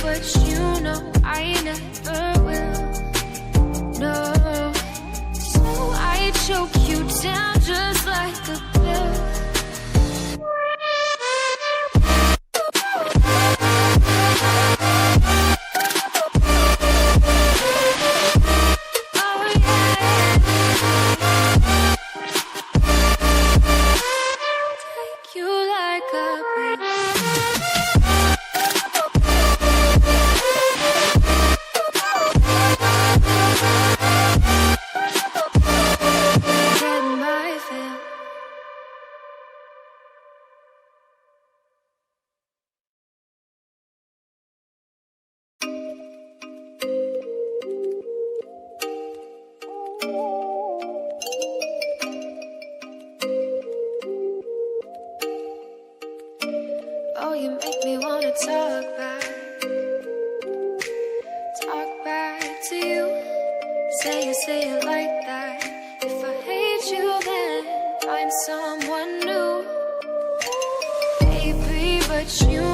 but you know I never will. No, so I choke you down just like a pill. Oh, you make me wanna talk back to you. Say it like that. If I hate you, then find someone new, baby. But you